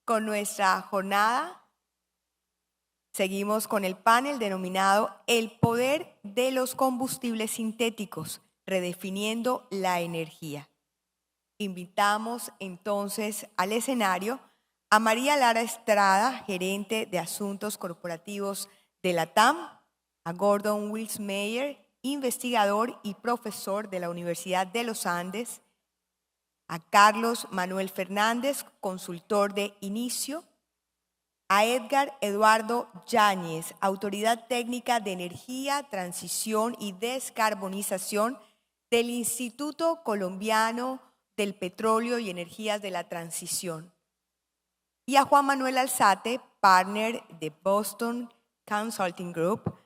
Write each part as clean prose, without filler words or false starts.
con nuestra jornada. Seguimos con el panel denominado El poder de los combustibles sintéticos, redefiniendo la energía. Invitamos entonces al escenario a María Lara Estrada, gerente de Asuntos Corporativos de la TAM, a Gordon Wilsmeyer, investigador y profesor de la Universidad de los Andes, a Carlos Manuel Fernández, consultor de Inicio, a Edgar Eduardo Yáñez, Autoridad Técnica de Energía, Transición y Descarbonización del Instituto Colombiano del Petróleo y Energías de la Transición, y a Juan Manuel Alzate, partner de Boston Consulting Group,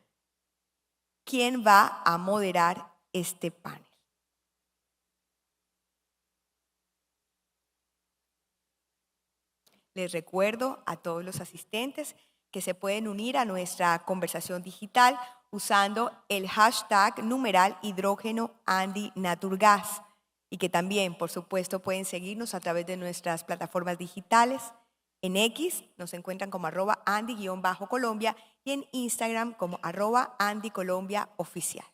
quien va a moderar este panel. Les recuerdo a todos los asistentes que se pueden unir a nuestra conversación digital usando el hashtag numeral hidrógeno-Andy-Naturgas y que también, por supuesto, pueden seguirnos a través de nuestras plataformas digitales. En X nos encuentran como @Andy_Colombia y en Instagram como @AndyColombiaOficial.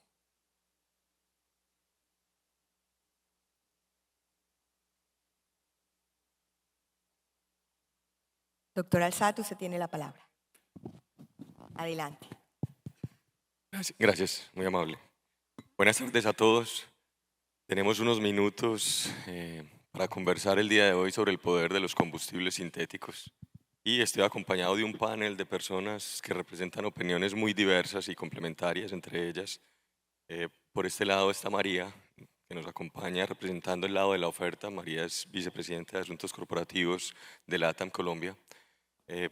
Doctor Alzate, usted tiene la palabra. Adelante. Gracias, muy amable. Buenas tardes a todos. Tenemos unos minutos para conversar el día de hoy sobre el poder de los combustibles sintéticos. Y estoy acompañado de un panel de personas que representan opiniones muy diversas y complementarias entre ellas. Por este lado está María, que nos acompaña representando el lado de la oferta. María es vicepresidenta de Asuntos Corporativos de LATAM Colombia.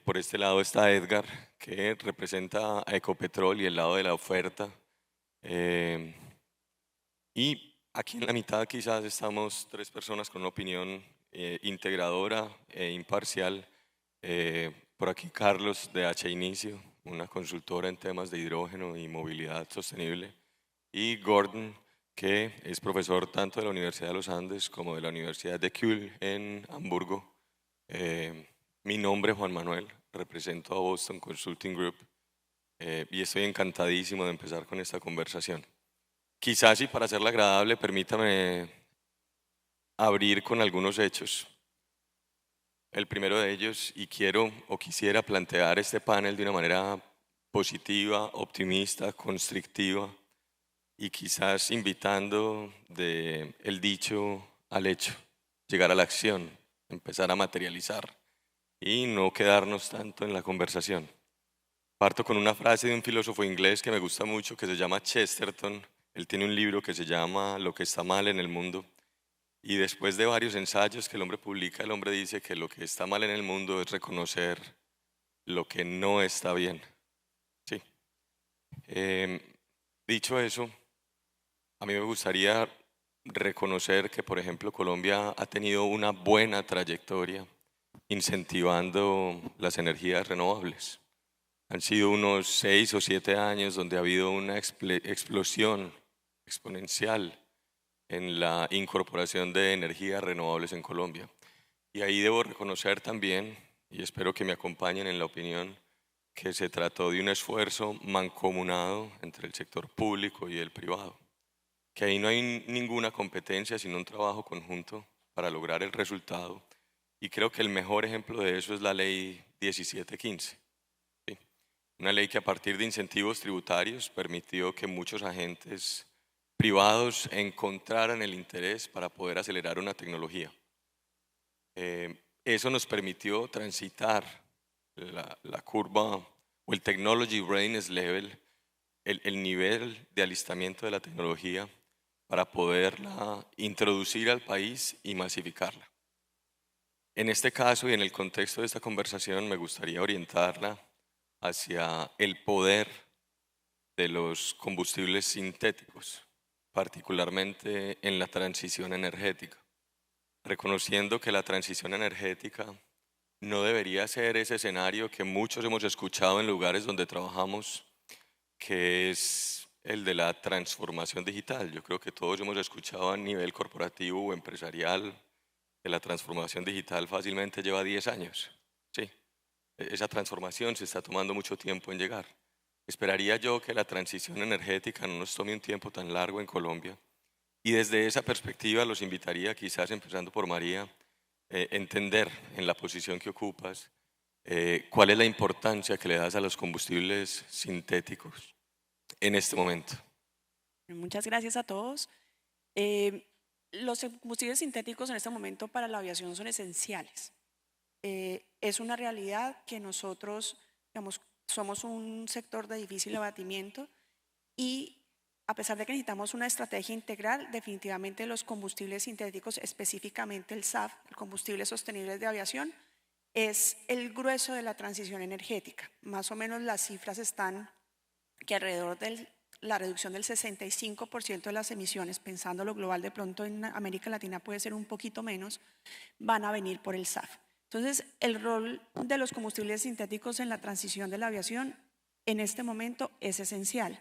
Por este lado está Edgar, que representa a Ecopetrol y el lado de la oferta. Y aquí en la mitad quizás estamos tres personas con una opinión integradora e imparcial. Por aquí Carlos de H Inicio, una consultora en temas de hidrógeno y movilidad sostenible. Y Gordon, que es profesor tanto de la Universidad de los Andes como de la Universidad de Kiel en Hamburgo. Mi nombre es Juan Manuel, represento a Boston Consulting Group y estoy encantadísimo de empezar con esta conversación. Quizás y para hacerla agradable, permítame abrir con algunos hechos. El primero de ellos, y quiero o quisiera plantear este panel de una manera positiva, optimista, constructiva y quizás invitando del dicho al hecho, llegar a la acción, empezar a materializar y no quedarnos tanto en la conversación. Parto con una frase de un filósofo inglés que me gusta mucho, que se llama Chesterton. Él tiene un libro que se llama Lo que está mal en el mundo. Y después de varios ensayos que el hombre publica, el hombre dice que lo que está mal en el mundo es reconocer lo que no está bien. Sí. Dicho eso, a mí me gustaría reconocer que, por ejemplo, Colombia ha tenido una buena trayectoria incentivando las energías renovables. Han sido unos 6 o 7 años donde ha habido una explosión exponencial en la incorporación de energías renovables en Colombia. Y ahí debo reconocer también, y espero que me acompañen en la opinión, que se trató de un esfuerzo mancomunado entre el sector público y el privado. Que ahí no hay ninguna competencia, sino un trabajo conjunto para lograr el resultado. Y creo que el mejor ejemplo de eso es la ley 1715. ¿Sí? Una ley que a partir de incentivos tributarios permitió que muchos agentes privados encontraran el interés para poder acelerar una tecnología. Eso nos permitió transitar la curva o el technology readiness level, el nivel de alistamiento de la tecnología para poderla introducir al país y masificarla. En este caso y en el contexto de esta conversación me gustaría orientarla hacia el poder de los combustibles sintéticos, particularmente en la transición energética, reconociendo que la transición energética no debería ser ese escenario que muchos hemos escuchado en lugares donde trabajamos, que es el de la transformación digital. Yo creo que todos hemos escuchado a nivel corporativo o empresarial que la transformación digital fácilmente lleva 10 años. Sí, esa transformación se está tomando mucho tiempo en llegar. Esperaría yo que la transición energética no nos tome un tiempo tan largo en Colombia. Y desde esa perspectiva los invitaría, quizás empezando por María, entender en la posición que ocupas cuál es la importancia que le das a los combustibles sintéticos en este momento. Muchas gracias a todos. Los combustibles sintéticos en este momento para la aviación son esenciales. Es una realidad que nosotros, digamos, somos un sector de difícil abatimiento y a pesar de que necesitamos una estrategia integral, definitivamente los combustibles sintéticos, específicamente el SAF, el combustible sostenible de aviación, es el grueso de la transición energética. Más o menos las cifras están que alrededor de la reducción del 65% de las emisiones, pensando lo global, de pronto en América Latina puede ser un poquito menos, van a venir por el SAF. Entonces, el rol de los combustibles sintéticos en la transición de la aviación en este momento es esencial.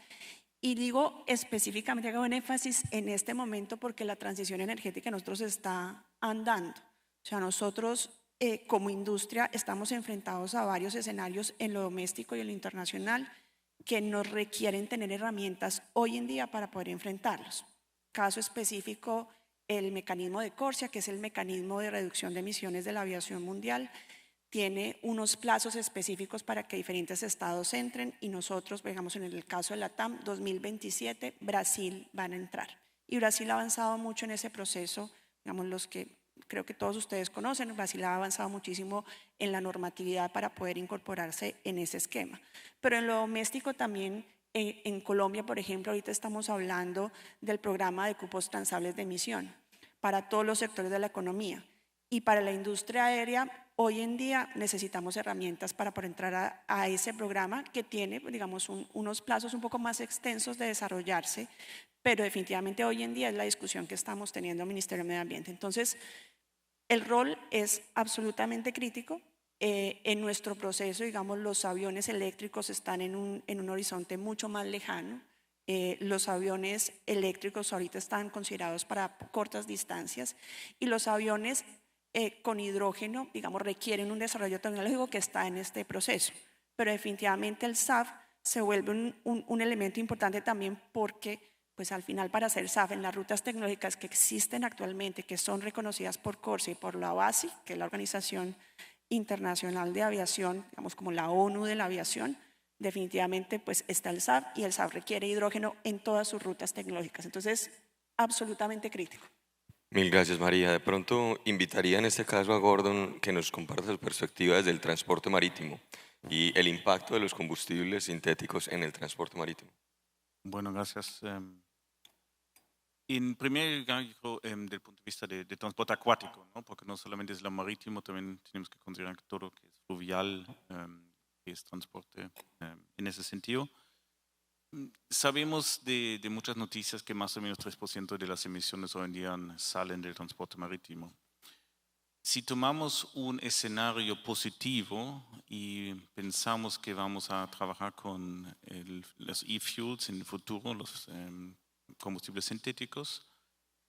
Y digo específicamente, hago un énfasis en este momento porque la transición energética nosotros está andando. O sea, nosotros como industria estamos enfrentados a varios escenarios en lo doméstico y en lo internacional que nos requieren tener herramientas hoy en día para poder enfrentarlos. Caso específico, el mecanismo de CORSIA, que es el mecanismo de reducción de emisiones de la aviación mundial, tiene unos plazos específicos para que diferentes estados entren y nosotros, digamos en el caso de la TAM, 2027, Brasil van a entrar. Y Brasil ha avanzado mucho en ese proceso, digamos los que creo que todos ustedes conocen, Brasil ha avanzado muchísimo en la normatividad para poder incorporarse en ese esquema. Pero en lo doméstico también, en Colombia, por ejemplo, ahorita estamos hablando del programa de cupos transables de emisión para todos los sectores de la economía. Y para la industria aérea, hoy en día necesitamos herramientas para poder entrar a ese programa que tiene, digamos, unos plazos un poco más extensos de desarrollarse, pero definitivamente hoy en día es la discusión que estamos teniendo en el Ministerio de Medio Ambiente. Entonces, el rol es absolutamente crítico. En nuestro proceso, digamos, los aviones eléctricos están en un horizonte mucho más lejano. Los aviones eléctricos ahorita están considerados para cortas distancias y los aviones con hidrógeno, digamos, requieren un desarrollo tecnológico que está en este proceso. Pero definitivamente el SAF se vuelve un elemento importante también porque, pues al final, para hacer SAF en las rutas tecnológicas que existen actualmente, que son reconocidas por CORSIA y por la OASI, que es la Organización Internacional de Aviación, digamos como la ONU de la aviación, definitivamente pues está el SAF y el SAF requiere hidrógeno en todas sus rutas tecnológicas. Entonces, absolutamente crítico. Mil gracias, María. De pronto invitaría en este caso a Gordon que nos comparta su perspectiva desde el transporte marítimo y el impacto de los combustibles sintéticos en el transporte marítimo. Bueno, gracias. En primer lugar, del punto de vista de transporte acuático, ¿no? Porque no solamente es lo marítimo, también tenemos que considerar todo lo que es fluvial, que es transporte en ese sentido. Sabemos de muchas noticias que más o menos 3% de las emisiones hoy en día salen del transporte marítimo. Si tomamos un escenario positivo y pensamos que vamos a trabajar con los e-fuels en el futuro, los combustibles sintéticos,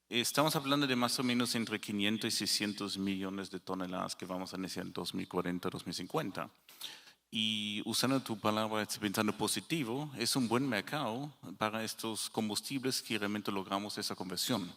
estamos hablando de más o menos entre 500 y 600 millones de toneladas que vamos a necesitar en 2040-2050. Y usando tu palabra, pensando positivo, es un buen mercado para estos combustibles que realmente logramos esa conversión.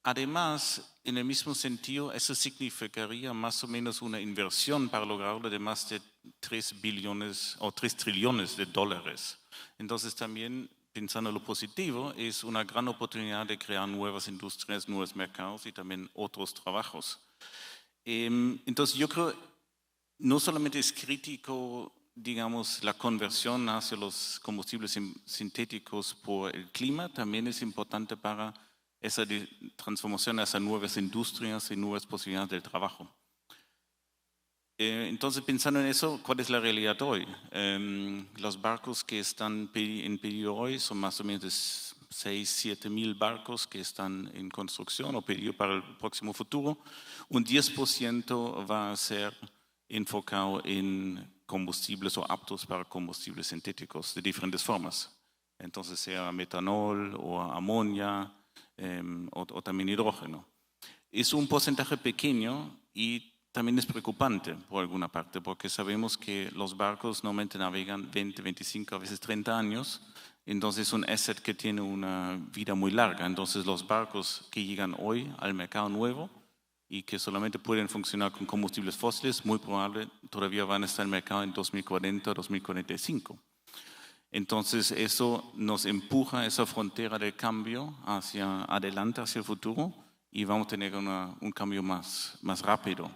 Además, en el mismo sentido, eso significaría más o menos una inversión para lograrlo de más de 3 billones o 3 trillones de dólares. Entonces también, pensando lo positivo, es una gran oportunidad de crear nuevas industrias, nuevos mercados y también otros trabajos. Entonces yo creo, no solamente es crítico, digamos, la conversión hacia los combustibles sintéticos por el clima, también es importante para esa transformación hacia nuevas industrias y nuevas posibilidades del trabajo. Entonces, pensando en eso, ¿cuál es la realidad hoy? Los barcos que están en pedido hoy son más o menos 6-7 mil barcos que están en construcción o pedido para el próximo futuro. Un 10% va a ser enfocado en combustibles o aptos para combustibles sintéticos de diferentes formas. Entonces, sea metanol o amonia o también hidrógeno. Es un porcentaje pequeño y también es preocupante por alguna parte, porque sabemos que los barcos normalmente navegan 20, 25, a veces 30 años, entonces es un asset que tiene una vida muy larga. Entonces los barcos que llegan hoy al mercado nuevo y que solamente pueden funcionar con combustibles fósiles, muy probable todavía van a estar en el mercado en 2040 o 2045. Entonces eso nos empuja a esa frontera del cambio hacia adelante, hacia el futuro, y vamos a tener un cambio más rápido,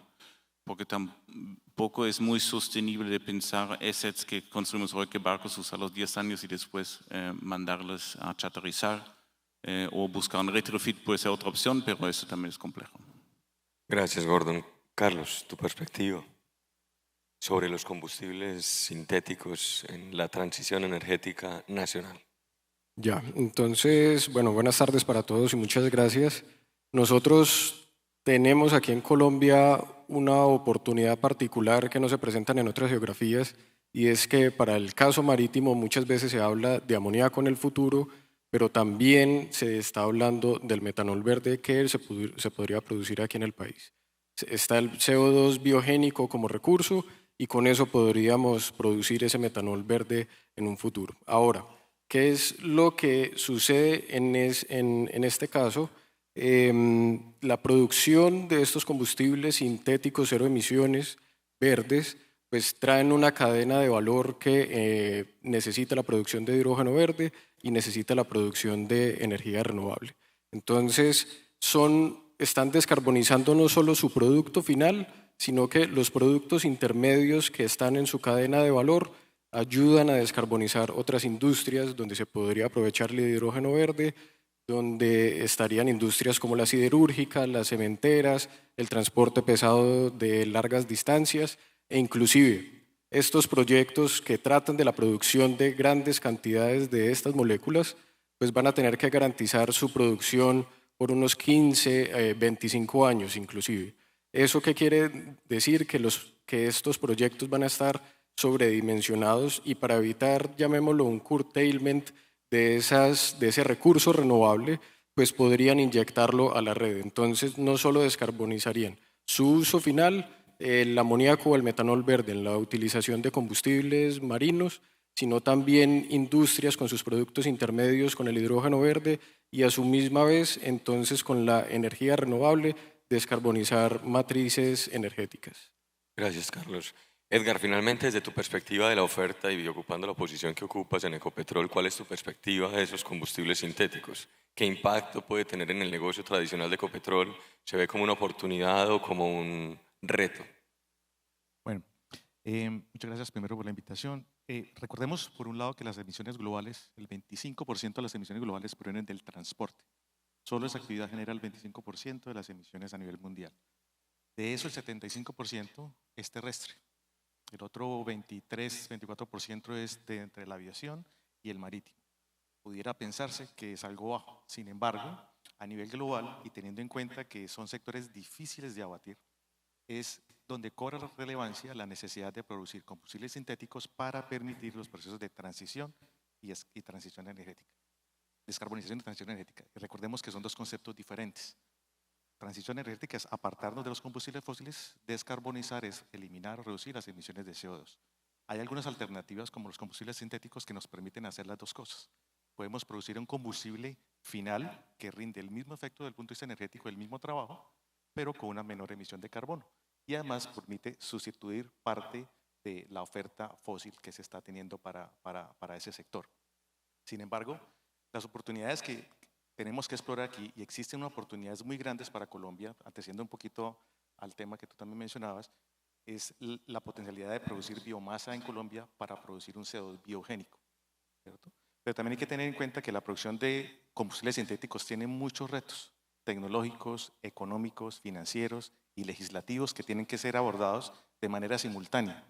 porque tampoco es muy sostenible de pensar assets que construimos hoy, que barcos usarlos 10 años y después mandarlos a chatarrizar, o buscar un retrofit puede ser otra opción, pero eso también es complejo. Gracias, Gordon. Carlos, tu perspectiva sobre los combustibles sintéticos en la transición energética nacional. Ya, entonces, bueno, buenas tardes para todos y muchas gracias. Nosotros tenemos aquí en Colombia una oportunidad particular que no se presentan en otras geografías, y es que para el caso marítimo muchas veces se habla de amoníaco en el futuro, pero también se está hablando del metanol verde que se podría producir aquí en el país. Está el CO2 biogénico como recurso y con eso podríamos producir ese metanol verde en un futuro. Ahora, ¿qué es lo que sucede en este caso? La producción de estos combustibles sintéticos cero emisiones verdes pues traen una cadena de valor que necesita la producción de hidrógeno verde y necesita la producción de energía renovable. Entonces están descarbonizando no solo su producto final, sino que los productos intermedios que están en su cadena de valor ayudan a descarbonizar otras industrias donde se podría aprovechar el hidrógeno verde, donde estarían industrias como la siderúrgica, las cementeras, el transporte pesado de largas distancias e inclusive estos proyectos que tratan de la producción de grandes cantidades de estas moléculas, pues van a tener que garantizar su producción por unos 15, 25 años inclusive. ¿Eso qué quiere decir? Que estos proyectos van a estar sobredimensionados y para evitar, llamémoslo, un curtailment de ese recurso renovable, pues podrían inyectarlo a la red. Entonces no solo descarbonizarían su uso final, el amoníaco o el metanol verde en la utilización de combustibles marinos, sino también industrias con sus productos intermedios con el hidrógeno verde y a su misma vez entonces con la energía renovable descarbonizar matrices energéticas. Gracias, Carlos. Edgar, finalmente, desde tu perspectiva de la oferta y ocupando la posición que ocupas en Ecopetrol, ¿cuál es tu perspectiva de esos combustibles sintéticos? ¿Qué impacto puede tener en el negocio tradicional de Ecopetrol? ¿Se ve como una oportunidad o como un reto? Bueno, muchas gracias primero por la invitación. Recordemos, por un lado, que las emisiones globales, el 25% de las emisiones globales provienen del transporte. Solo esa actividad genera el 25% de las emisiones a nivel mundial. De eso, el 75% es terrestre. El otro 23, 24% es entre la aviación y el marítimo. Pudiera pensarse que es algo bajo. Sin embargo, a nivel global y teniendo en cuenta que son sectores difíciles de abatir, es donde cobra relevancia la necesidad de producir combustibles sintéticos para permitir los procesos de transición y transición energética. Descarbonización y transición energética. Y recordemos que son dos conceptos diferentes. Transición energética es apartarnos de los combustibles fósiles, descarbonizar es eliminar o reducir las emisiones de CO2. Hay algunas alternativas como los combustibles sintéticos que nos permiten hacer las dos cosas. Podemos producir un combustible final que rinde el mismo efecto desde el punto de vista energético, el mismo trabajo, pero con una menor emisión de carbono. Y además permite sustituir parte de la oferta fósil que se está teniendo para ese sector. Sin embargo, las oportunidades que tenemos que explorar aquí, y existen oportunidades muy grandes para Colombia, antecediendo un poquito al tema que tú también mencionabas, es la potencialidad de producir biomasa en Colombia para producir un CO2 biogénico, ¿cierto? Pero también hay que tener en cuenta que la producción de combustibles sintéticos tiene muchos retos tecnológicos, económicos, financieros y legislativos que tienen que ser abordados de manera simultánea.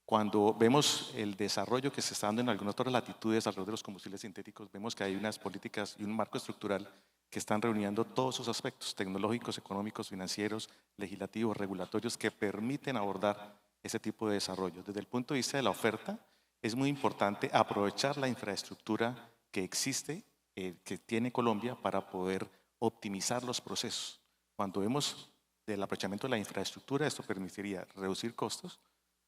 Cuando vemos el desarrollo que se está dando en algunas otras latitudes alrededor de los combustibles sintéticos, vemos que hay unas políticas y un marco estructural que están reuniendo todos esos aspectos tecnológicos, económicos, financieros, legislativos, regulatorios que permiten abordar ese tipo de desarrollo. Desde el punto de vista de la oferta, es muy importante aprovechar la infraestructura que existe, que tiene Colombia para poder optimizar los procesos. Cuando vemos del aprovechamiento de la infraestructura, esto permitiría reducir costos,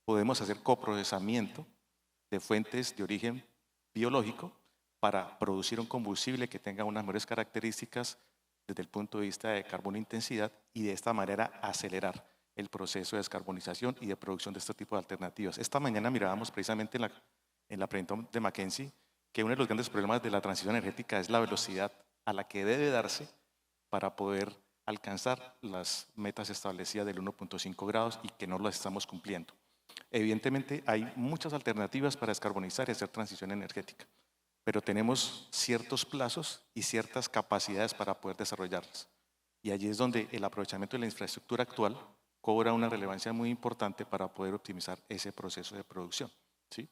podemos hacer coprocesamiento de fuentes de origen biológico para producir un combustible que tenga unas mejores características desde el punto de vista de carbono intensidad y de esta manera acelerar el proceso de descarbonización y de producción de este tipo de alternativas. Esta mañana mirábamos precisamente en la presentación de McKinsey que uno de los grandes problemas de la transición energética es la velocidad a la que debe darse para poder alcanzar las metas establecidas del 1.5 grados y que no las estamos cumpliendo. Evidentemente hay muchas alternativas para descarbonizar y hacer transición energética, pero tenemos ciertos plazos y ciertas capacidades para poder desarrollarlas. Y allí es donde el aprovechamiento de la infraestructura actual cobra una relevancia muy importante para poder optimizar ese proceso de producción, ¿sí?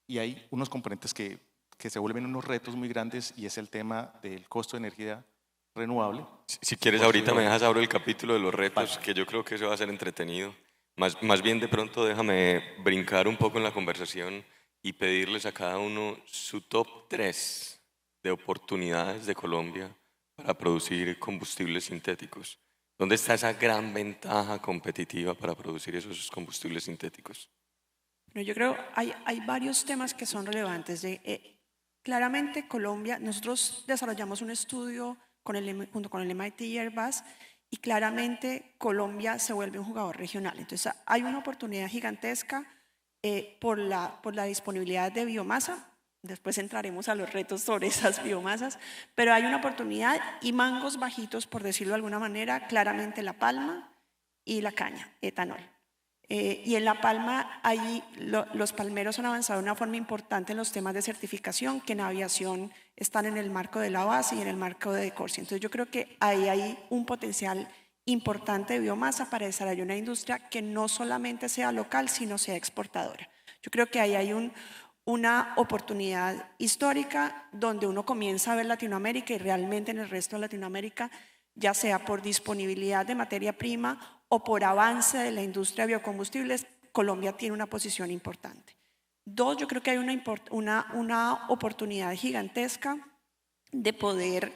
Y hay unos componentes que se vuelven unos retos muy grandes y es el tema del costo de energía renovable. Si quieres, ahorita me dejas abro el capítulo de los retos, que yo creo que eso va a ser entretenido. Más bien de pronto déjame brincar un poco en la conversación y pedirles a cada uno su top 3 de oportunidades de Colombia para producir combustibles sintéticos. ¿Dónde está esa gran ventaja competitiva para producir esos combustibles sintéticos? Bueno, yo creo que hay varios temas que son relevantes. Claramente Colombia, nosotros desarrollamos un estudio junto con el MIT y Airbus y claramente Colombia se vuelve un jugador regional. Entonces hay una oportunidad gigantesca por la disponibilidad de biomasa. Después entraremos a los retos sobre esas biomasas, pero hay una oportunidad y mangos bajitos, por decirlo de alguna manera, claramente la palma y la caña, etanol. Y en La Palma, los palmeros han avanzado de una forma importante en los temas de certificación, que en aviación están en el marco de la base y en el marco de Corsia. Entonces yo creo que ahí hay un potencial importante de biomasa para desarrollar una industria que no solamente sea local, sino sea exportadora. Yo creo que ahí hay una oportunidad histórica donde uno comienza a ver Latinoamérica y realmente en el resto de Latinoamérica, ya sea por disponibilidad de materia prima o por avance de la industria de biocombustibles, Colombia tiene una posición importante. Dos, yo creo que hay una oportunidad gigantesca de poder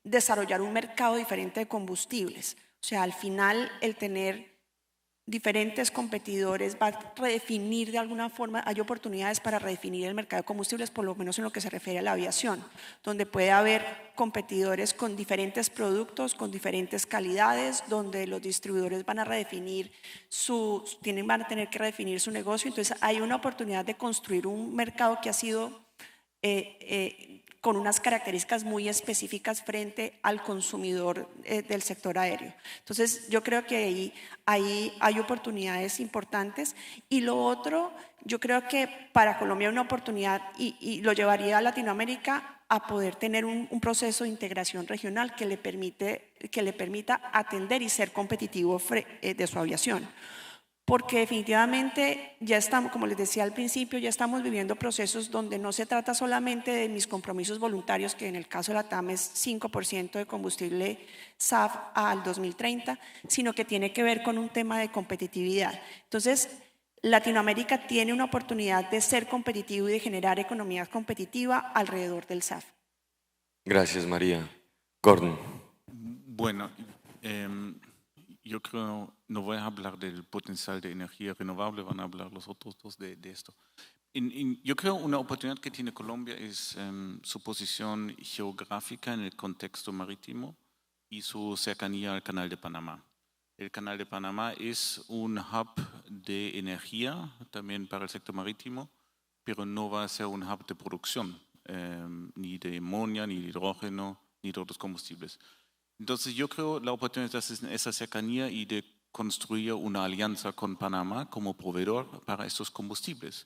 desarrollar un mercado diferente de combustibles. O sea, al final el tener diferentes competidores va a redefinir de alguna forma, hay oportunidades para redefinir el mercado de combustibles, por lo menos en lo que se refiere a la aviación, donde puede haber competidores con diferentes productos, con diferentes calidades, donde los distribuidores van a redefinir van a tener que redefinir su negocio. Entonces hay una oportunidad de construir un mercado que ha sido con unas características muy específicas frente al consumidor del sector aéreo. Entonces, yo creo que ahí hay oportunidades importantes. Y lo otro, yo creo que para Colombia hay una oportunidad y lo llevaría a Latinoamérica a poder tener un proceso de integración regional que le permita atender y ser competitivo de su aviación. Porque definitivamente ya estamos, como les decía al principio, ya estamos viviendo procesos donde no se trata solamente de mis compromisos voluntarios, que en el caso de la TAM es 5% de combustible SAF al 2030, sino que tiene que ver con un tema de competitividad. Entonces, Latinoamérica tiene una oportunidad de ser competitivo y de generar economía competitiva alrededor del SAF. Gracias, María. Gordon. Bueno, yo creo, no voy a hablar del potencial de energía renovable, van a hablar los otros dos de esto. Yo creo una oportunidad que tiene Colombia es su posición geográfica en el contexto marítimo y su cercanía al Canal de Panamá. El Canal de Panamá es un hub de energía también para el sector marítimo, pero no va a ser un hub de producción, ni de amonio, ni de hidrógeno, ni de otros combustibles. Entonces yo creo la oportunidad es esa cercanía y de construir una alianza con Panamá como proveedor para estos combustibles.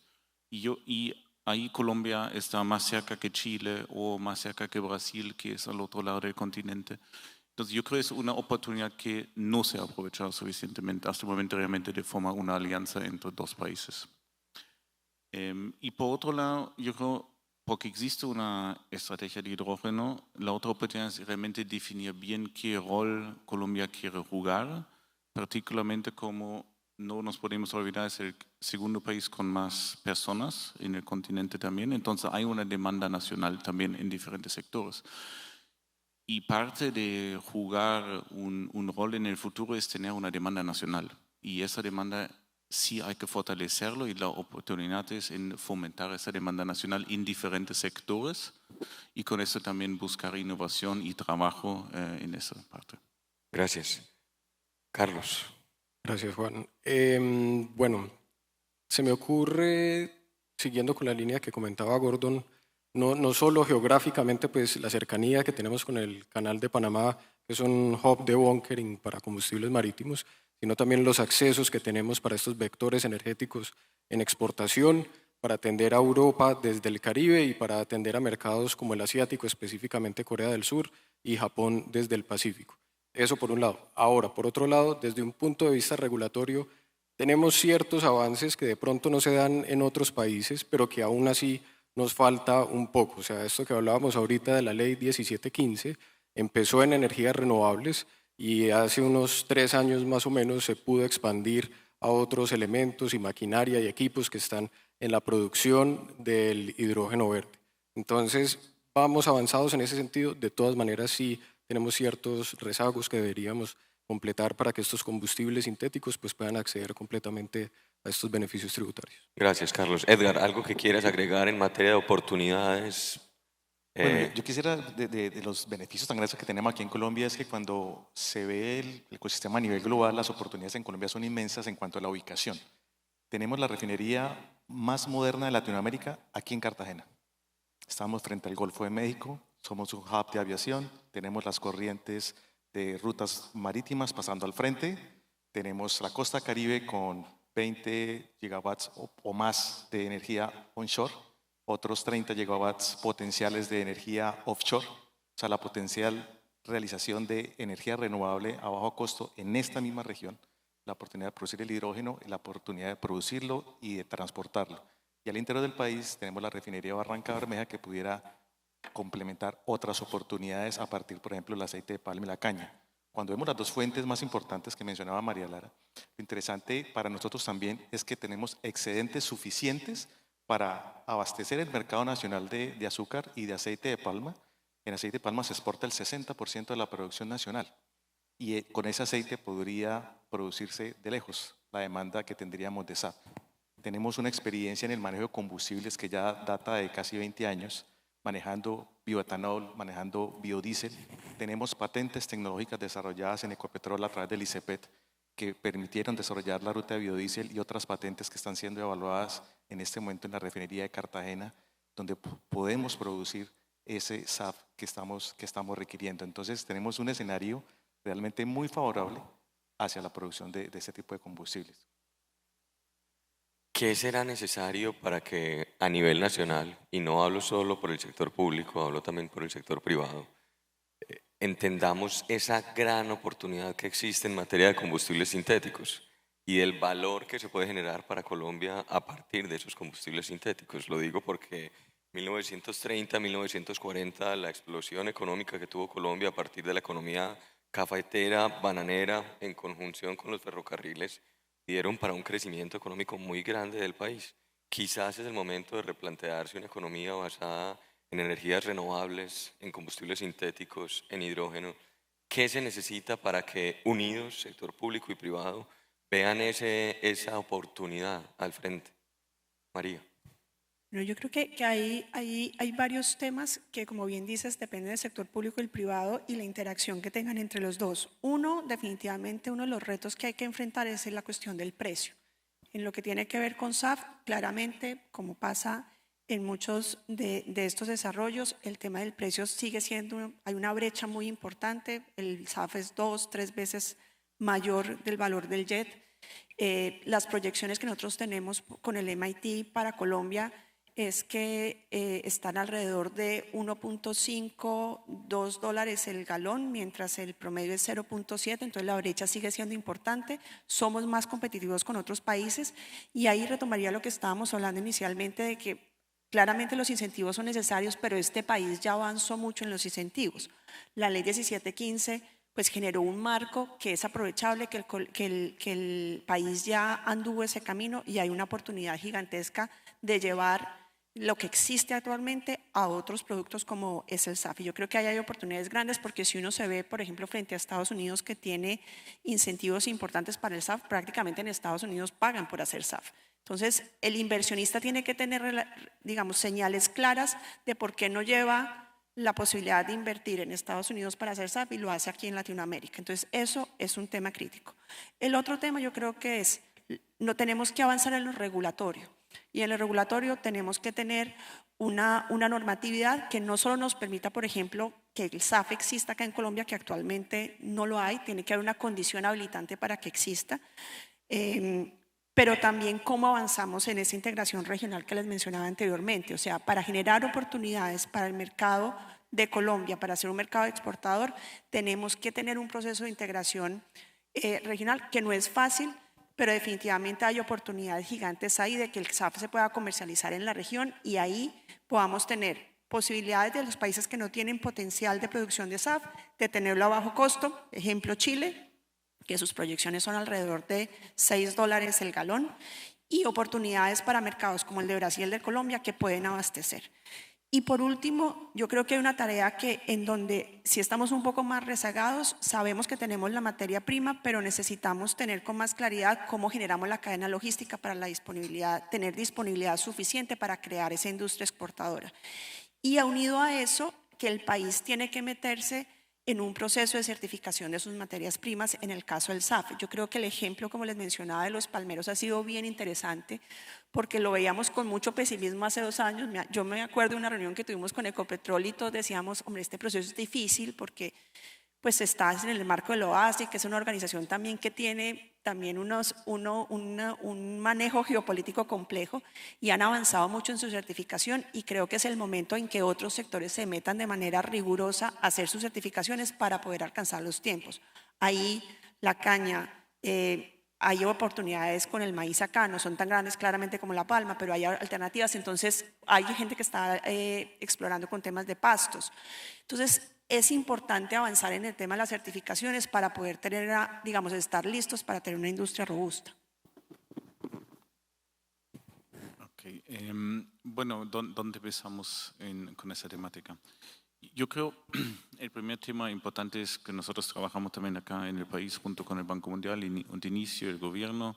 Y ahí Colombia está más cerca que Chile o más cerca que Brasil, que es al otro lado del continente. Entonces yo creo que es una oportunidad que no se ha aprovechado suficientemente hasta el momento realmente de formar una alianza entre dos países. Y por otro lado, yo creo porque existe una estrategia de hidrógeno, la otra oportunidad es realmente definir bien qué rol Colombia quiere jugar, particularmente como no nos podemos olvidar, es el segundo país con más personas en el continente también, entonces hay una demanda nacional también en diferentes sectores. Y parte de jugar un rol en el futuro es tener una demanda nacional. Y esa demanda sí hay que fortalecerlo y la oportunidad es en fomentar esa demanda nacional en diferentes sectores y con eso también buscar innovación y trabajo en esa parte. Gracias. Carlos. Gracias, Juan. Bueno, se me ocurre, siguiendo con la línea que comentaba Gordon, no solo geográficamente, pues la cercanía que tenemos con el Canal de Panamá, que es un hub de bunkering para combustibles marítimos, sino también los accesos que tenemos para estos vectores energéticos en exportación, para atender a Europa desde el Caribe y para atender a mercados como el asiático, específicamente Corea del Sur y Japón desde el Pacífico. Eso por un lado. Ahora, por otro lado, desde un punto de vista regulatorio, tenemos ciertos avances que de pronto no se dan en otros países, pero que aún así nos falta un poco. O sea, esto que hablábamos ahorita de la ley 1715 empezó en energías renovables y hace unos 3 años más o menos se pudo expandir a otros elementos y maquinaria y equipos que están en la producción del hidrógeno verde. Entonces, vamos avanzados en ese sentido. De todas maneras, sí tenemos ciertos rezagos que deberíamos completar para que estos combustibles sintéticos pues, puedan acceder completamente a estos beneficios tributarios. Gracias, Carlos. Edgar, ¿algo que quieras agregar en materia de oportunidades? Bueno, yo quisiera, de los beneficios tan grandes que tenemos aquí en Colombia, es que cuando se ve el ecosistema a nivel global, las oportunidades en Colombia son inmensas en cuanto a la ubicación. Tenemos la refinería más moderna de Latinoamérica aquí en Cartagena. Estamos frente al Golfo de México, somos un hub de aviación, tenemos las corrientes de rutas marítimas pasando al frente, tenemos la costa caribe con 20 gigawatts o más de energía onshore, otros 30 gigawatts potenciales de energía offshore, o sea, la potencial realización de energía renovable a bajo costo en esta misma región, la oportunidad de producir el hidrógeno, la oportunidad de producirlo y de transportarlo. Y al interior del país tenemos la refinería Barranca Bermeja que pudiera complementar otras oportunidades a partir, por ejemplo, del aceite de palma y la caña. Cuando vemos las dos fuentes más importantes que mencionaba María Lara, lo interesante para nosotros también es que tenemos excedentes suficientes para abastecer el mercado nacional de azúcar y de aceite de palma. En aceite de palma se exporta el 60% de la producción nacional y con ese aceite podría producirse de lejos la demanda que tendríamos de SAF. Tenemos una experiencia en el manejo de combustibles que ya data de casi 20 años, manejando bioetanol, manejando biodiesel. Tenemos patentes tecnológicas desarrolladas en Ecopetrol a través del ICEPET que permitieron desarrollar la ruta de biodiesel y otras patentes que están siendo evaluadas en este momento en la refinería de Cartagena, donde podemos producir ese SAF que estamos requiriendo. Entonces tenemos un escenario realmente muy favorable hacia la producción de este tipo de combustibles. ¿Qué será necesario para que a nivel nacional, y no hablo solo por el sector público, hablo también por el sector privado, entendamos esa gran oportunidad que existe en materia de combustibles sintéticos y el valor que se puede generar para Colombia a partir de esos combustibles sintéticos? Lo digo porque 1930, 1940, la explosión económica que tuvo Colombia a partir de la economía cafetera, bananera, en conjunción con los ferrocarriles, dieron para un crecimiento económico muy grande del país. Quizás es el momento de replantearse una economía basada en energías renovables, en combustibles sintéticos, en hidrógeno. ¿Qué se necesita para que unidos, sector público y privado, vean esa oportunidad al frente? María. Yo creo que hay varios temas que, como bien dices, dependen del sector público y el privado y la interacción que tengan entre los dos. Definitivamente uno de los retos que hay que enfrentar es la cuestión del precio. En lo que tiene que ver con SAF, claramente, como pasa en muchos de estos desarrollos, el tema del precio sigue siendo, hay una brecha muy importante, el SAF es 2-3 veces mayor del valor del JET. Las proyecciones que nosotros tenemos con el MIT para Colombia es que están alrededor de 1.5, $2 el galón, mientras el promedio es 0.7, entonces la brecha sigue siendo importante, somos más competitivos con otros países y ahí retomaría lo que estábamos hablando inicialmente de que claramente los incentivos son necesarios, pero este país ya avanzó mucho en los incentivos. La ley 1715 pues generó un marco que es aprovechable, que el país ya anduvo ese camino y hay una oportunidad gigantesca de llevar lo que existe actualmente a otros productos como es el SAF. Y yo creo que ahí hay oportunidades grandes porque si uno se ve, por ejemplo, frente a Estados Unidos que tiene incentivos importantes para el SAF, prácticamente en Estados Unidos pagan por hacer SAF. Entonces, el inversionista tiene que tener, digamos, señales claras de por qué no lleva la posibilidad de invertir en Estados Unidos para hacer SAF y lo hace aquí en Latinoamérica. Entonces, eso es un tema crítico. El otro tema yo creo que es, no tenemos que avanzar en lo regulatorio. Y en lo regulatorio tenemos que tener una normatividad que no solo nos permita, por ejemplo, que el SAF exista acá en Colombia, que actualmente no lo hay, tiene que haber una condición habilitante para que exista, pero también cómo avanzamos en esa integración regional que les mencionaba anteriormente, o sea, para generar oportunidades para el mercado de Colombia, para ser un mercado exportador, tenemos que tener un proceso de integración regional que no es fácil, pero definitivamente hay oportunidades gigantes ahí de que el SAF se pueda comercializar en la región y ahí podamos tener posibilidades de los países que no tienen potencial de producción de SAF, de tenerlo a bajo costo, ejemplo Chile, que sus proyecciones son alrededor de $6 el galón, y oportunidades para mercados como el de Brasil y el de Colombia que pueden abastecer. Y por último, yo creo que hay una tarea en donde si estamos un poco más rezagados, sabemos que tenemos la materia prima, pero necesitamos tener con más claridad cómo generamos la cadena logística para la disponibilidad, tener disponibilidad suficiente para crear esa industria exportadora. Y unido a eso, que el país tiene que meterse en un proceso de certificación de sus materias primas, en el caso del SAF. Yo creo que el ejemplo, como les mencionaba, de los palmeros ha sido bien interesante porque lo veíamos con mucho pesimismo hace 2 años. Yo me acuerdo de una reunión que tuvimos con Ecopetrol y todos decíamos, hombre, este proceso es difícil porque pues estás en el marco del OASI, que es una organización también que tiene también un manejo geopolítico complejo y han avanzado mucho en su certificación y creo que es el momento en que otros sectores se metan de manera rigurosa a hacer sus certificaciones para poder alcanzar los tiempos. Ahí la caña, hay oportunidades con el maíz acá, no son tan grandes claramente como la palma, pero hay alternativas, entonces hay gente que está explorando con temas de pastos. Entonces, es importante avanzar en el tema de las certificaciones para poder tener, digamos, estar listos para tener una industria robusta. Okay. Bueno, ¿dónde empezamos con esa temática? Yo creo el primer tema importante es que nosotros trabajamos también acá en el país junto con el Banco Mundial y inicio el gobierno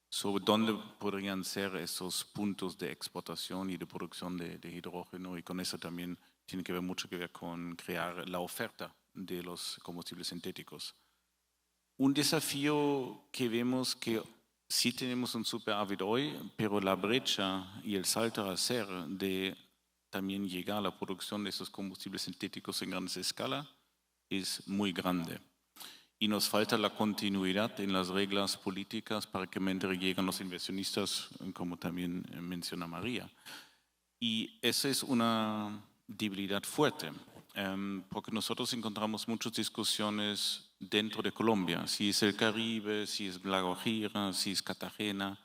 sobre dónde podrían ser esos puntos de exportación y de producción de hidrógeno y con eso también tiene que ver mucho que ver con crear la oferta de los combustibles sintéticos. Un desafío que vemos que sí tenemos un superávit hoy, pero la brecha y el salto a hacer de también llegar a la producción de esos combustibles sintéticos en gran escala es muy grande. Y nos falta la continuidad en las reglas políticas para que lleguen los inversionistas, como también menciona María. Y esa es una debilidad fuerte, porque nosotros encontramos muchas discusiones dentro de Colombia, si es el Caribe, si es La Guajira, si es Cartagena.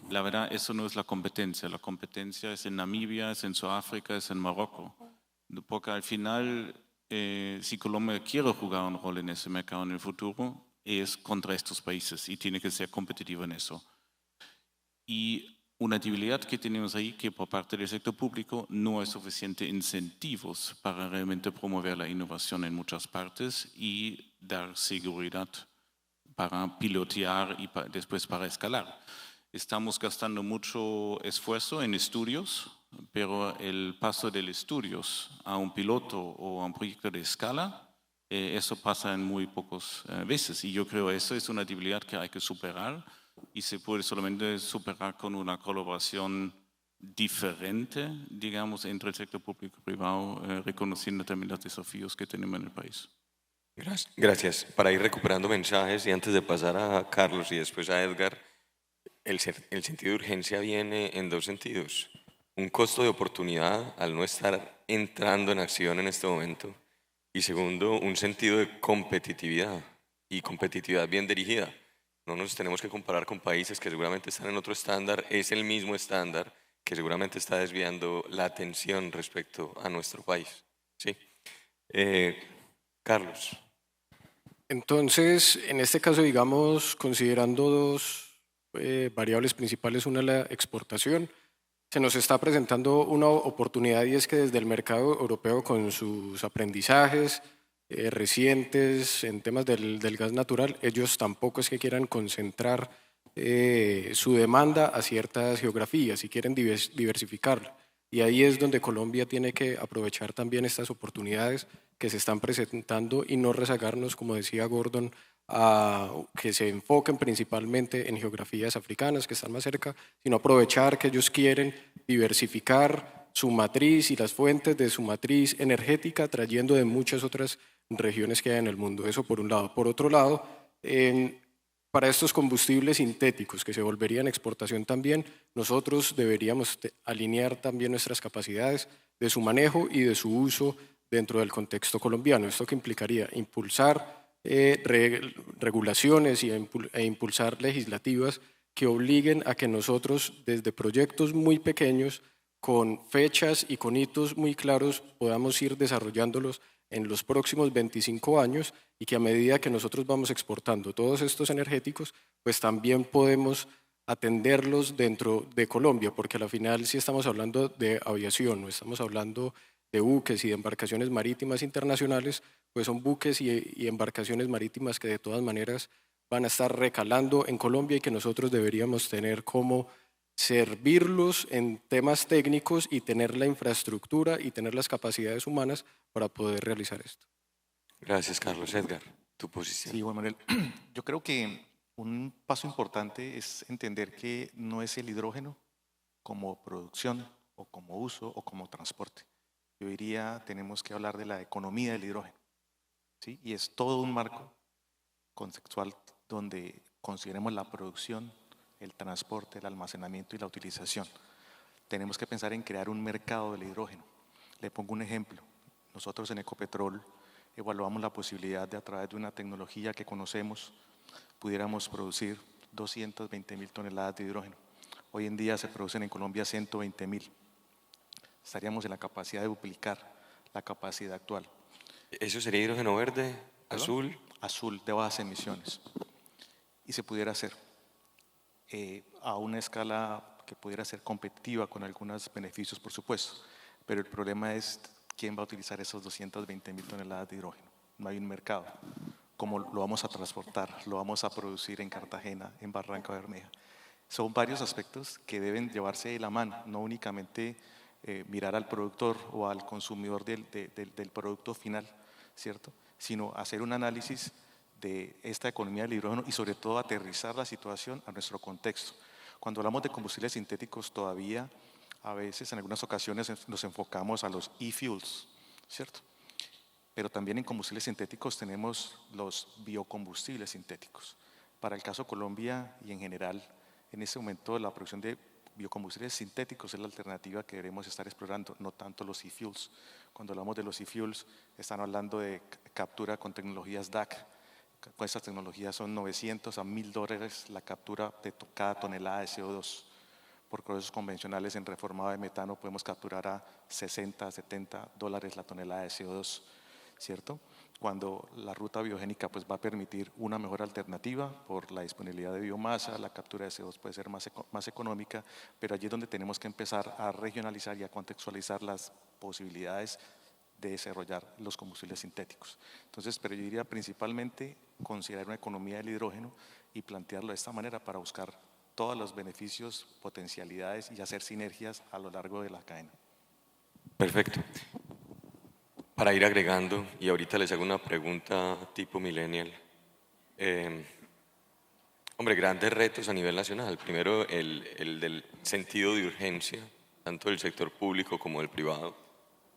La verdad, eso no es la competencia es en Namibia, es en Sudáfrica, es en Marruecos, porque al final, si Colombia quiere jugar un rol en ese mercado en el futuro, es contra estos países y tiene que ser competitivo en eso. Y una debilidad que tenemos ahí que por parte del sector público no hay suficientes incentivos para realmente promover la innovación en muchas partes y dar seguridad para pilotear y después para escalar. Estamos gastando mucho esfuerzo en estudios, pero el paso del estudios a un piloto o a un proyecto de escala, eso pasa en muy pocas veces y yo creo que eso es una debilidad que hay que superar. Y se puede solamente superar con una colaboración diferente, digamos, entre el sector público y privado, reconociendo también los desafíos que tenemos en el país. Gracias. Para ir recuperando mensajes y antes de pasar a Carlos y después a Edgar, el sentido de urgencia viene en 2 sentidos. Un costo de oportunidad al no estar entrando en acción en este momento. Y segundo, un sentido de competitividad y competitividad bien dirigida. No nos tenemos que comparar con países que seguramente están en otro estándar, es el mismo estándar que seguramente está desviando la atención respecto a nuestro país. ¿Sí? Carlos. Entonces, en este caso, digamos, considerando 2 variables principales, una la exportación, se nos está presentando una oportunidad y es que desde el mercado europeo con sus aprendizajes recientes en temas del gas natural, ellos tampoco es que quieran concentrar su demanda a ciertas geografías y quieren diversificarla. Y ahí es donde Colombia tiene que aprovechar también estas oportunidades que se están presentando y no rezagarnos, como decía Gordon, a que se enfoquen principalmente en geografías africanas que están más cerca, sino aprovechar que ellos quieren diversificar su matriz y las fuentes de su matriz energética, trayendo de muchas otras regiones que hay en el mundo. Eso por un lado. Por otro lado, para estos combustibles sintéticos que se volverían exportación también, nosotros deberíamos alinear también nuestras capacidades de su manejo y de su uso dentro del contexto colombiano. ¿Esto qué implicaría? Impulsar regulaciones e impulsar legislativas que obliguen a que nosotros desde proyectos muy pequeños, con fechas y con hitos muy claros, podamos ir desarrollándolos en los próximos 25 años y que a medida que nosotros vamos exportando todos estos energéticos, pues también podemos atenderlos dentro de Colombia, porque al final sí estamos hablando de aviación, no estamos hablando de buques y de embarcaciones marítimas internacionales, pues son buques y embarcaciones marítimas que de todas maneras van a estar recalando en Colombia y que nosotros deberíamos tener como servirlos en temas técnicos y tener la infraestructura y tener las capacidades humanas para poder realizar esto. Gracias, Carlos. Edgar, tu posición. Sí, Juan Manuel. Yo creo que un paso importante es entender que no es el hidrógeno como producción o como uso o como transporte. Yo diría, tenemos que hablar de la economía del hidrógeno, ¿sí? Y es todo un marco conceptual donde consideremos la producción, el transporte, el almacenamiento y la utilización. Tenemos que pensar en crear un mercado del hidrógeno. Le pongo un ejemplo. Nosotros en Ecopetrol evaluamos la posibilidad de, a través de una tecnología que conocemos, pudiéramos producir 220.000 toneladas de hidrógeno. Hoy en día se producen en Colombia 120.000. Estaríamos en la capacidad de duplicar la capacidad actual. ¿Eso sería hidrógeno verde, azul? Azul, de bajas emisiones. Y se pudiera hacer a una escala que pudiera ser competitiva con algunos beneficios, por supuesto. Pero el problema es quién va a utilizar esas 220.000 toneladas de hidrógeno. No hay un mercado. ¿Cómo lo vamos a transportar? ¿Lo vamos a producir en Cartagena, en Barranca Bermeja? Son varios aspectos que deben llevarse de la mano, no únicamente mirar al productor o al consumidor del producto final, ¿cierto? Sino hacer un análisis de esta economía del hidrógeno y sobre todo aterrizar la situación a nuestro contexto. Cuando hablamos de combustibles sintéticos todavía a veces en algunas ocasiones nos enfocamos a los e-fuels, ¿cierto? Pero también en combustibles sintéticos tenemos los biocombustibles sintéticos. Para el caso Colombia y en general, en este momento la producción de biocombustibles sintéticos es la alternativa que debemos estar explorando, no tanto los e-fuels. Cuando hablamos de los e-fuels, están hablando de captura con tecnologías DAC. Con estas tecnologías son $900 a $1.000 la captura de cada tonelada de CO2. Por procesos convencionales en reformado de metano podemos capturar a $60 a $70 la tonelada de CO2, ¿cierto? Cuando la ruta biogénica pues, va a permitir una mejor alternativa por la disponibilidad de biomasa, la captura de CO2 puede ser más económica, pero allí es donde tenemos que empezar a regionalizar y a contextualizar las posibilidades de desarrollar los combustibles sintéticos. Entonces, pero yo diría principalmente considerar una economía del hidrógeno y plantearlo de esta manera para buscar todos los beneficios, potencialidades y hacer sinergias a lo largo de la cadena. Perfecto. Para ir agregando, y ahorita les hago una pregunta tipo millennial. Hombre, grandes retos a nivel nacional. Primero, el del sentido de urgencia, tanto del sector público como del privado.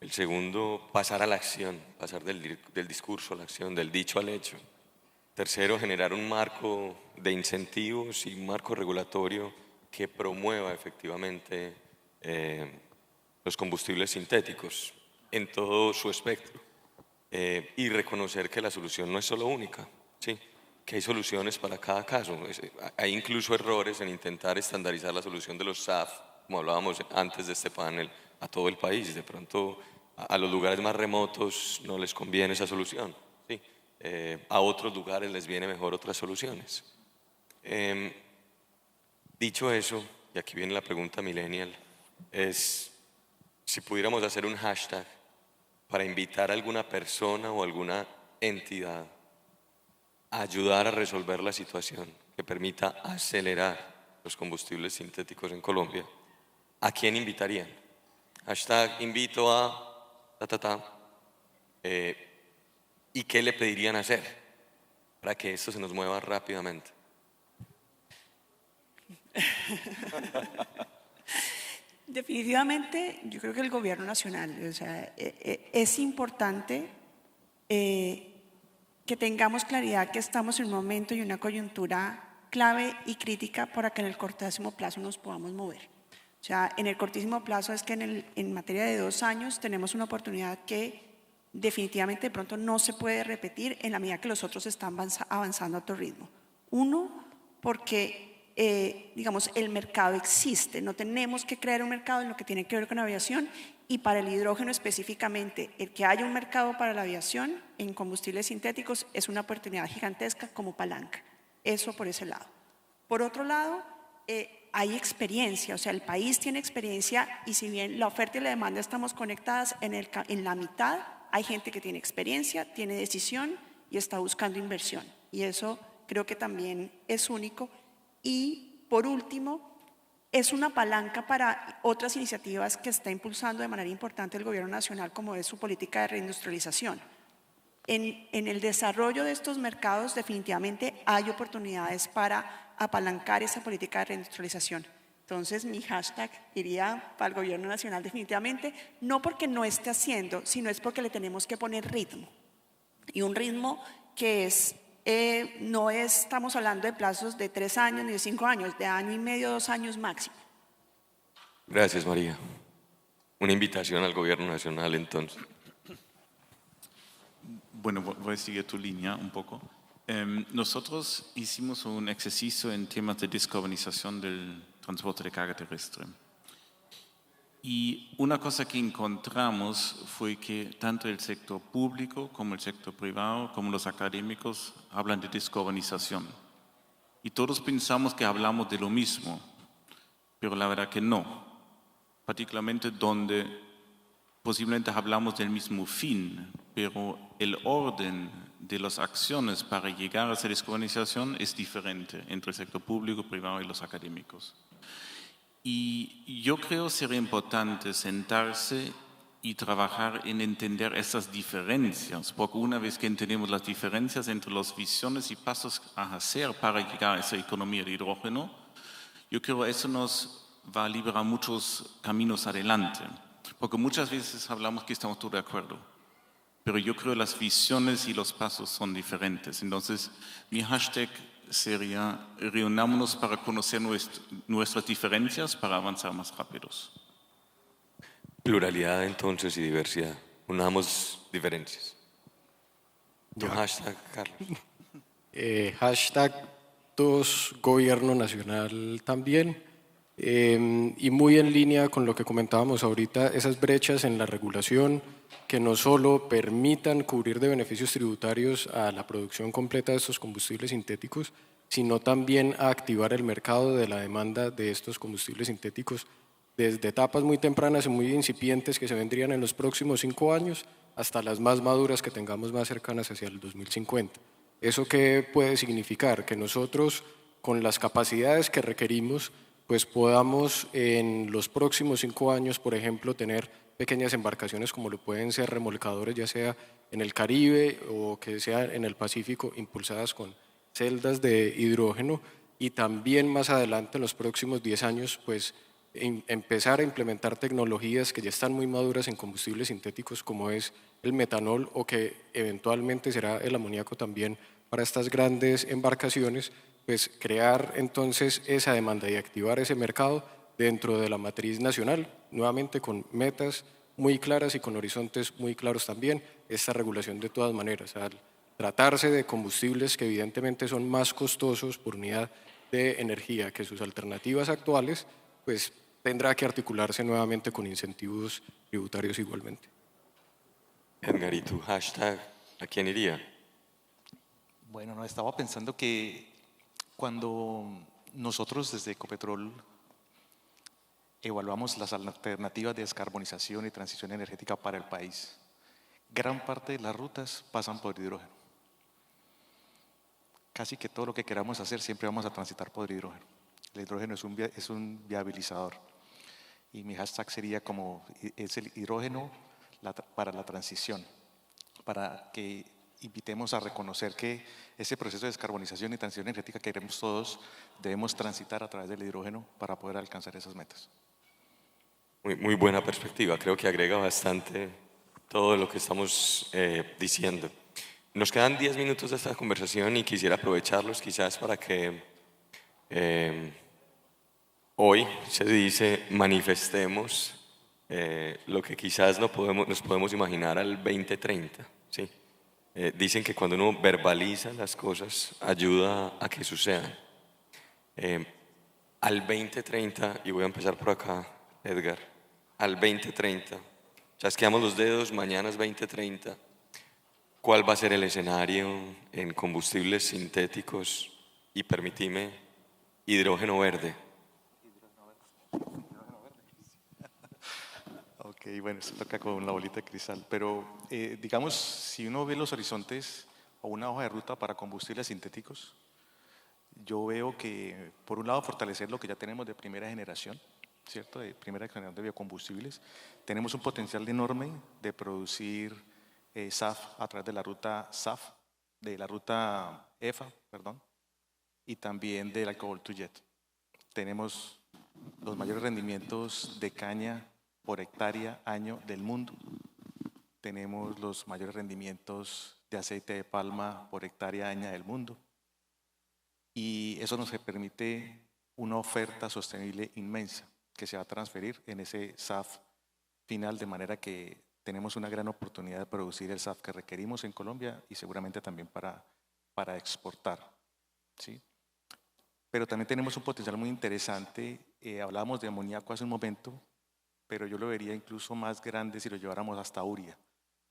El segundo, pasar a la acción, pasar del discurso a la acción, del dicho al hecho. Tercero, generar un marco de incentivos y un marco regulatorio que promueva efectivamente los combustibles sintéticos en todo su espectro y reconocer que la solución no es solo única, ¿sí? Que hay soluciones para cada caso. Hay incluso errores en intentar estandarizar la solución de los SAF, como hablábamos antes de este panel, a todo el país. De pronto a los lugares más remotos no les conviene esa solución, ¿sí? A otros lugares les viene mejor otras soluciones. Dicho eso, y aquí viene la pregunta millennial, es si pudiéramos hacer un hashtag para invitar a alguna persona o alguna entidad a ayudar a resolver la situación que permita acelerar los combustibles sintéticos en Colombia, ¿a quién invitarían? Hashtag invito a ta ta ta. ¿Y qué le pedirían hacer para que esto se nos mueva rápidamente? Definitivamente, yo creo que el gobierno nacional, o sea, es importante que tengamos claridad que estamos en un momento y una coyuntura clave y crítica para que en el cortísimo plazo nos podamos mover. O sea, en el cortísimo plazo es que en materia de 2 años tenemos una oportunidad que definitivamente de pronto no se puede repetir en la medida que los otros están avanzando a otro ritmo. Uno, porque digamos, el mercado existe, no tenemos que crear un mercado en lo que tiene que ver con aviación, y para el hidrógeno específicamente, el que haya un mercado para la aviación en combustibles sintéticos es una oportunidad gigantesca como palanca. Eso por ese lado. Por otro lado, hay experiencia, o sea, el país tiene experiencia, y si bien la oferta y la demanda estamos conectadas, en la mitad hay gente que tiene experiencia, tiene decisión y está buscando inversión, y eso creo que también es único. Y por último, es una palanca para otras iniciativas que está impulsando de manera importante el gobierno nacional, como es su política de reindustrialización. En el desarrollo de estos mercados definitivamente hay oportunidades para apalancar esa política de reindustrialización. Entonces mi hashtag iría para el gobierno nacional definitivamente, no porque no esté haciendo, sino es porque le tenemos que poner ritmo. Y un ritmo que es no estamos hablando de plazos de 3 años ni de 5 años, de 1 año y medio, 2 años máximo. Gracias, María. Una invitación al gobierno nacional, entonces. Bueno, voy a seguir tu línea un poco. Nosotros hicimos un ejercicio en temas de descarbonización del transporte de carga terrestre. Y una cosa que encontramos fue que tanto el sector público como el sector privado, como los académicos, hablan de descarbonización. Y todos pensamos que hablamos de lo mismo, pero la verdad que no. Particularmente donde posiblemente hablamos del mismo fin, pero el orden de las acciones para llegar a esa descarbonización es diferente entre el sector público, privado y los académicos. Y yo creo que sería importante sentarse y trabajar en entender esas diferencias, porque una vez que entendemos las diferencias entre las visiones y pasos a hacer para llegar a esa economía de hidrógeno, yo creo que eso nos va a liberar muchos caminos adelante, porque muchas veces hablamos que estamos todos de acuerdo, pero yo creo que las visiones y los pasos son diferentes. Entonces, mi hashtag sería reunámonos para conocer nuestras diferencias para avanzar más rápidos. Pluralidad entonces y diversidad. Unamos diferencias. Tu Ya. hashtag, Carlos. Hashtag 2 Gobierno Nacional también. Y muy en línea con lo que comentábamos ahorita, esas brechas en la regulación que no solo permitan cubrir de beneficios tributarios a la producción completa de estos combustibles sintéticos, sino también a activar el mercado de la demanda de estos combustibles sintéticos desde etapas muy tempranas y muy incipientes que se vendrían en los próximos 5 años hasta las más maduras que tengamos más cercanas hacia el 2050. ¿Eso qué puede significar? Que nosotros, con las capacidades que requerimos, pues podamos en los próximos 5 años, por ejemplo, tener pequeñas embarcaciones como lo pueden ser remolcadores, ya sea en el Caribe o que sea en el Pacífico, impulsadas con celdas de hidrógeno, y también más adelante, en los próximos 10 años, pues empezar a implementar tecnologías que ya están muy maduras en combustibles sintéticos como es el metanol o que eventualmente será el amoníaco también para estas grandes embarcaciones, pues crear entonces esa demanda y activar ese mercado dentro de la matriz nacional, nuevamente con metas muy claras y con horizontes muy claros también. Esta regulación de todas maneras, al tratarse de combustibles que evidentemente son más costosos por unidad de energía que sus alternativas actuales, pues tendrá que articularse nuevamente con incentivos tributarios igualmente. Edgar, ¿y tu hashtag a quién iría? Bueno, no, estaba pensando que cuando nosotros desde Ecopetrol evaluamos las alternativas de descarbonización y transición energética para el país. Gran parte de las rutas pasan por hidrógeno. Casi que todo lo que queramos hacer siempre vamos a transitar por hidrógeno. El hidrógeno es un viabilizador. Y mi hashtag sería como, es el hidrógeno para la transición, para que invitemos a reconocer que ese proceso de descarbonización y transición energética que queremos todos, debemos transitar a través del hidrógeno para poder alcanzar esas metas. Muy buena perspectiva, creo que agrega bastante todo lo que estamos diciendo. Nos quedan 10 minutos de esta conversación y quisiera aprovecharlos quizás para que hoy se dice manifestemos lo que quizás nos podemos imaginar al 2030. ¿Sí? Dicen que cuando uno verbaliza las cosas ayuda a que sucedan. Al 2030, y voy a empezar por acá, Edgar, al 2030, chasqueamos los dedos, mañana es 2030, ¿cuál va a ser el escenario en combustibles sintéticos y, permitime, hidrógeno verde? Ok, bueno, eso toca con la bolita de cristal, pero digamos, si uno ve los horizontes o una hoja de ruta para combustibles sintéticos, yo veo que, por un lado, fortalecer lo que ya tenemos de primera generación, ¿cierto? De primera generación de biocombustibles. Tenemos un potencial enorme de producir SAF a través de la ruta SAF, de la ruta EFA, perdón, y también del alcohol to jet. Tenemos los mayores rendimientos de caña por hectárea año del mundo. Tenemos los mayores rendimientos de aceite de palma por hectárea año del mundo. Y eso nos permite una oferta sostenible inmensa que se va a transferir en ese SAF final, de manera que tenemos una gran oportunidad de producir el SAF que requerimos en Colombia y seguramente también para exportar, ¿sí? Pero también tenemos un potencial muy interesante. Hablábamos de amoníaco hace un momento, pero yo lo vería incluso más grande si lo lleváramos hasta urea.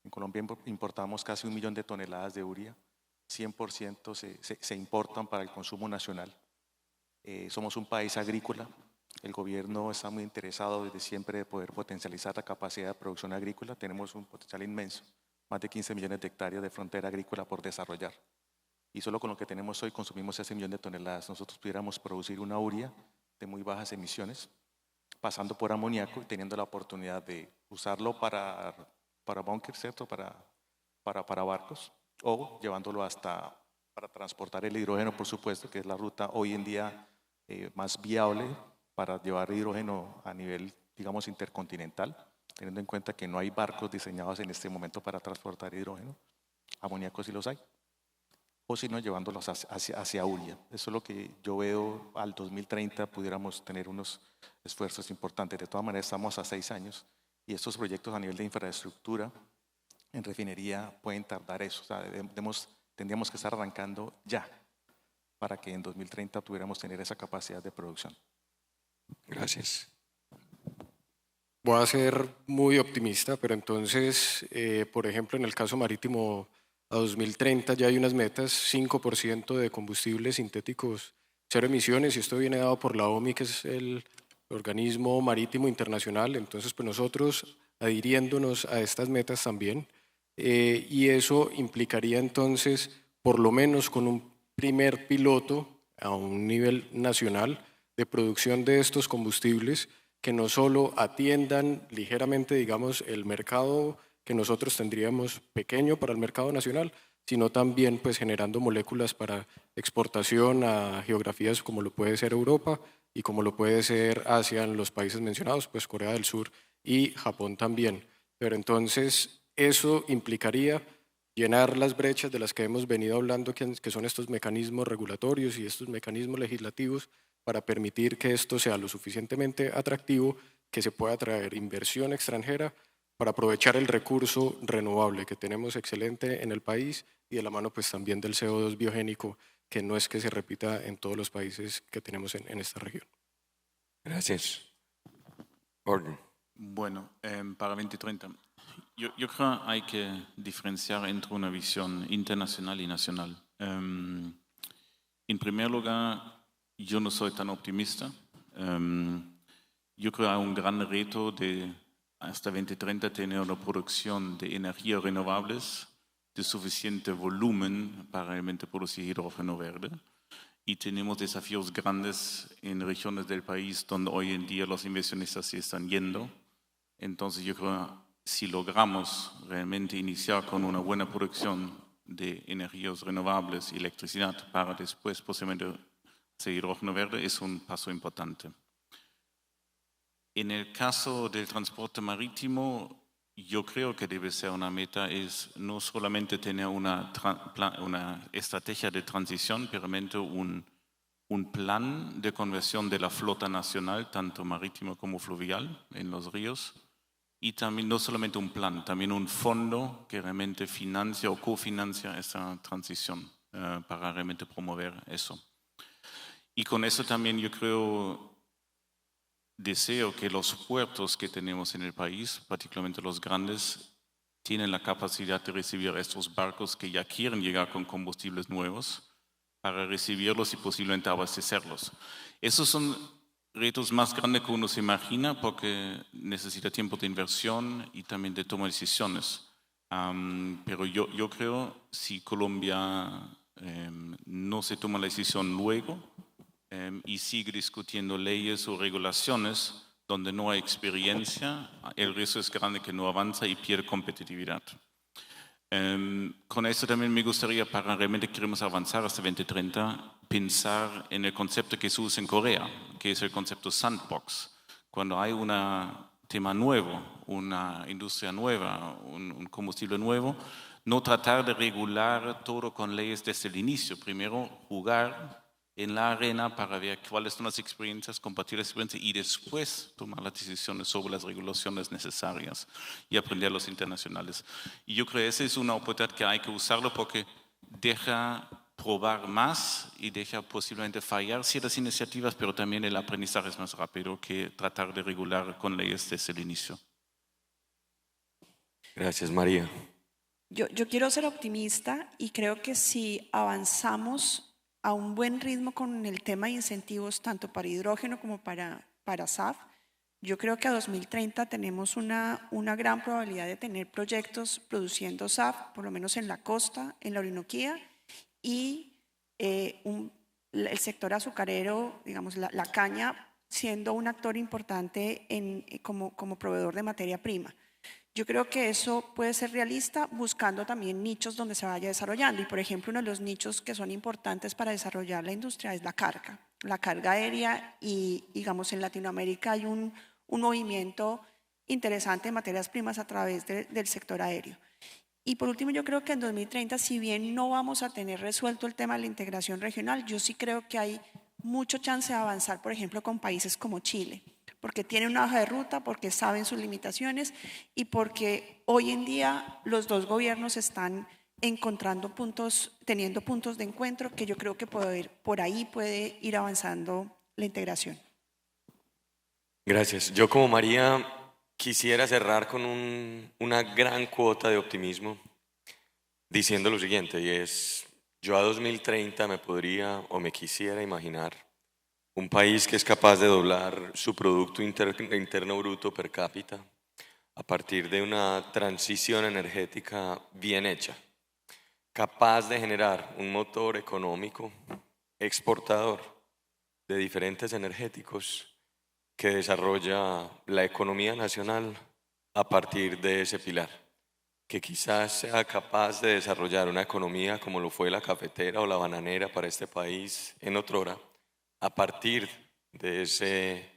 En Colombia importamos casi 1 millón de toneladas de urea. 100% se importan para el consumo nacional. Somos un país agrícola. El gobierno está muy interesado desde siempre de poder potencializar la capacidad de producción agrícola. Tenemos un potencial inmenso, más de 15 millones de hectáreas de frontera agrícola por desarrollar. Y solo con lo que tenemos hoy consumimos ese 1 millón de toneladas. Nosotros pudiéramos producir una urea de muy bajas emisiones, pasando por amoníaco y teniendo la oportunidad de usarlo para búnker, ¿cierto? Para barcos, o llevándolo para transportar el hidrógeno, por supuesto, que es la ruta hoy en día más viable para llevar hidrógeno a nivel, digamos, intercontinental, teniendo en cuenta que no hay barcos diseñados en este momento para transportar hidrógeno. Amoníaco sí los hay. O si no, llevándolos hacia urea. Eso es lo que yo veo al 2030, pudiéramos tener unos esfuerzos importantes. De todas maneras, estamos a 6 años y estos proyectos a nivel de infraestructura en refinería pueden tardar eso. O sea, tendríamos que estar arrancando ya para que en 2030 pudiéramos tener esa capacidad de producción. Gracias. Voy a ser muy optimista, pero entonces, por ejemplo, en el caso marítimo, a 2030 ya hay unas metas, 5% de combustibles sintéticos, cero emisiones, y esto viene dado por la OMI, que es el organismo marítimo internacional. Entonces, pues nosotros adhiriéndonos a estas metas también, y eso implicaría entonces, por lo menos con un primer piloto a un nivel nacional de producción de estos combustibles, que no solo atiendan ligeramente, digamos, el mercado que nosotros tendríamos pequeño para el mercado nacional, sino también pues generando moléculas para exportación a geografías como lo puede ser Europa y como lo puede ser Asia en los países mencionados, pues Corea del Sur y Japón también. Pero entonces eso implicaría llenar las brechas de las que hemos venido hablando, que son estos mecanismos regulatorios y estos mecanismos legislativos, para permitir que esto sea lo suficientemente atractivo, que se pueda atraer inversión extranjera para aprovechar el recurso renovable que tenemos excelente en el país y de la mano pues también del CO2 biogénico, que no es que se repita en todos los países que tenemos en esta región. Gracias. Gordon. Bueno, para 2030, yo creo que hay que diferenciar entre una visión internacional y nacional. En primer lugar, yo no soy tan optimista. Yo creo que hay un gran reto de hasta 2030 tener una producción de energías renovables de suficiente volumen para realmente producir hidrógeno verde. Y tenemos desafíos grandes en regiones del país donde hoy en día los inversionistas se están yendo. Entonces yo creo que si logramos realmente iniciar con una buena producción de energías renovables y electricidad para después posiblemente hacer hidrógeno verde, es un paso importante. En el caso del transporte marítimo, yo creo que debe ser una meta, es no solamente tener una estrategia de transición, pero realmente un plan de conversión de la flota nacional, tanto marítimo como fluvial, en los ríos. Y también no solamente un plan, también un fondo que realmente financia o cofinancia esa transición para realmente promover eso. Y con eso también yo creo, deseo que los puertos que tenemos en el país, particularmente los grandes, tienen la capacidad de recibir estos barcos que ya quieren llegar con combustibles nuevos para recibirlos y posiblemente abastecerlos. Esos son retos más grandes que uno se imagina porque necesita tiempo de inversión y también de toma de decisiones. Pero yo creo si Colombia no se toma la decisión luego y sigue discutiendo leyes o regulaciones donde no hay experiencia, el riesgo es grande que no avanza y pierde competitividad. Con esto también me gustaría, para realmente queremos avanzar hasta 2030, pensar en el concepto que se usa en Corea, que es el concepto sandbox. Cuando hay un tema nuevo, una industria nueva, un combustible nuevo, no tratar de regular todo con leyes desde el inicio. Primero jugar en la arena para ver cuáles son las experiencias, compartir las experiencias y después tomar las decisiones sobre las regulaciones necesarias y aprender los internacionales. Y yo creo que esa es una oportunidad que hay que usarlo porque deja probar más y deja posiblemente fallar ciertas iniciativas, pero también el aprendizaje es más rápido que tratar de regular con leyes desde el inicio. Gracias, María. Yo quiero ser optimista y creo que si avanzamos a un buen ritmo con el tema de incentivos tanto para hidrógeno como para SAF, yo creo que a 2030 tenemos una gran probabilidad de tener proyectos produciendo SAF, por lo menos en la costa, en la Orinoquía, y el sector azucarero, digamos, la caña, siendo un actor importante como proveedor de materia prima. Yo creo que eso puede ser realista buscando también nichos donde se vaya desarrollando. Y por ejemplo, uno de los nichos que son importantes para desarrollar la industria es la carga aérea y digamos en Latinoamérica hay un movimiento interesante de materias primas a través del sector aéreo. Y por último, yo creo que en 2030, si bien no vamos a tener resuelto el tema de la integración regional, yo sí creo que hay mucho chance de avanzar, por ejemplo, con países como Chile, porque tienen una hoja de ruta, porque saben sus limitaciones y porque hoy en día los dos gobiernos están encontrando teniendo puntos de encuentro que yo creo que por ahí puede ir avanzando la integración. Gracias. Yo como María quisiera cerrar con una gran cuota de optimismo diciendo lo siguiente, y es, yo a 2030 me podría o me quisiera imaginar un país que es capaz de doblar su Producto Interno Bruto per cápita a partir de una transición energética bien hecha, capaz de generar un motor económico exportador de diferentes energéticos que desarrolla la economía nacional a partir de ese pilar, que quizás sea capaz de desarrollar una economía como lo fue la cafetera o la bananera para este país en otrora, a partir de ese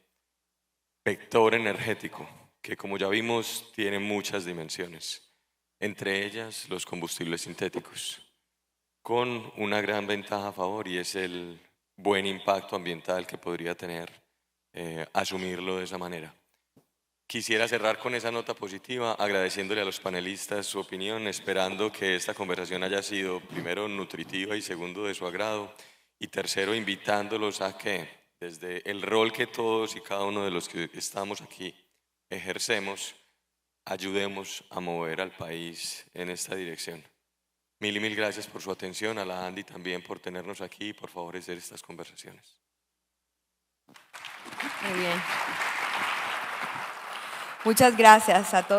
vector energético que, como ya vimos, tiene muchas dimensiones, entre ellas los combustibles sintéticos, con una gran ventaja a favor y es el buen impacto ambiental que podría tener asumirlo de esa manera. Quisiera cerrar con esa nota positiva, agradeciéndole a los panelistas su opinión, esperando que esta conversación haya sido, primero, nutritiva y segundo, de su agrado, y tercero, invitándolos a que, desde el rol que todos y cada uno de los que estamos aquí ejercemos, ayudemos a mover al país en esta dirección. Mil y mil gracias por su atención, a la Andy también por tenernos aquí y por favorecer estas conversaciones. Muy bien. Muchas gracias a todos.